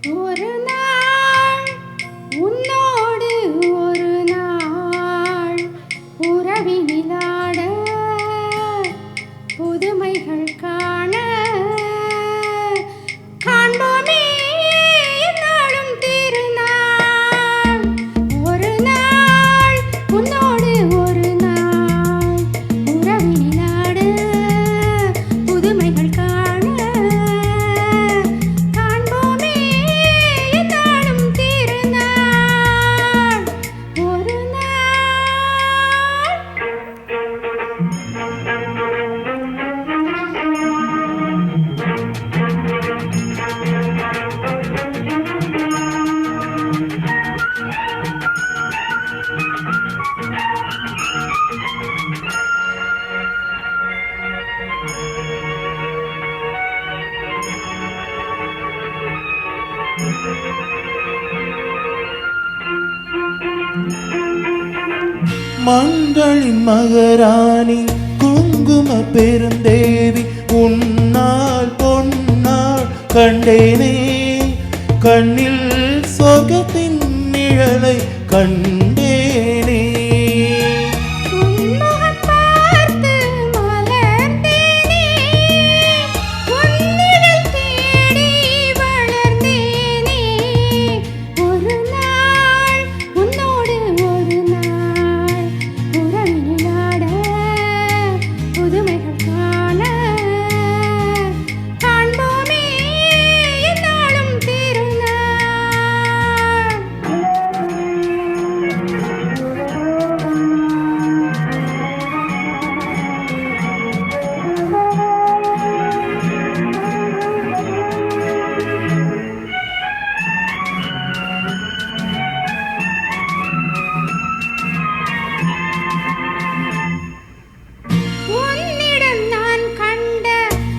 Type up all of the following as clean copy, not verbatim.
ஒரு நாள் உன்னோடு ஒரு நாள் உறவினிலாட புதுமைகள் காண காண்போமே நாளும் திருநாள். ஒரு நாள் உன்னோடு ஒரு நாள் உறவினிலாட புதுமைகள் காண காண்போமே நாளும் திருநாள். ஒரு நாள் மங்களின் மகராணி குங்கும பெருந்தேவி உன்னால் பொன்னால் கண்டேனே கண்ணில் சொகத்தின் நிழலை கண்டேனே. உன்முகம் பார்த்து மலர்ந்தேனே உன்னிடல் தேடி வளர்ந்தேனே. ஒரு நாள் உன்னோடு ஒரு நாள் உறவினிலாட புதுமைகள் காண காண்போமே எந்நாளும் திருநாள். உன்னிடம் நான் கண்ட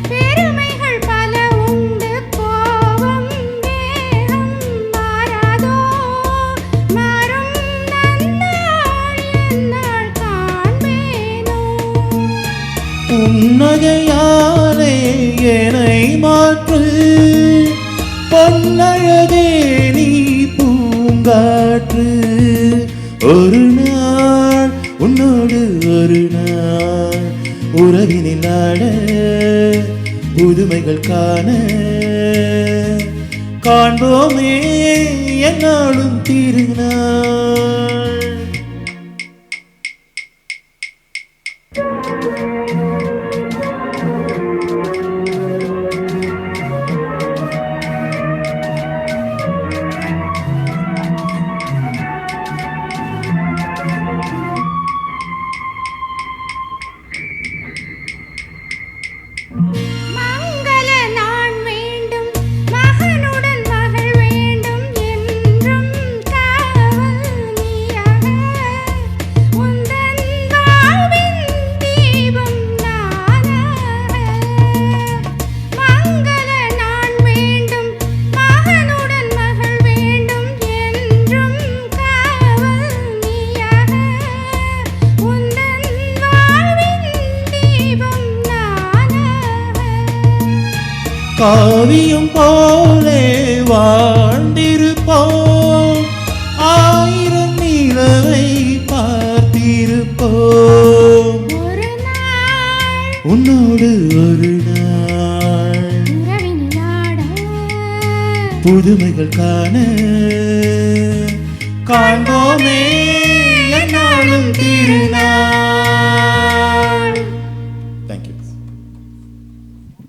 பெருமைகள் பல உண்டு. கோபம் வேகம் மாறாதோ மாறும் நன்னாள் எந்நாள் காண்பேனோ. புன்னகையாலே என்னை மாற்று பொன்னழகே நீ பூங்காற்று. ஒரு நாள் உன்னோடு ஒரு நாள் உறவினிலாட புதுமைகள் காண காண்போமே என்னாலும் திருநாள். மங்கள நாள் வேண்டும் மகனுடன் மகள் வேண்டும் என்றும் காவல் நீயாக உந்தன் வாழ்வின் தீபம் நானாக. மங்கள நாள் வேண்டும் மகனுடன் மகள் வேண்டும் என்றும் காவல் நீயாக உந்தன் வாழ்வின் தீபம் நானாக. காவியம் போலே வாழ்ந்திருப்போம் ஆயிரம் நிலவை பார்த்திருப்போம். ஒரு நாள் உன்னோடு ஒரு நாள் உறவினிலாட புதுமைகள் காண காண்போமே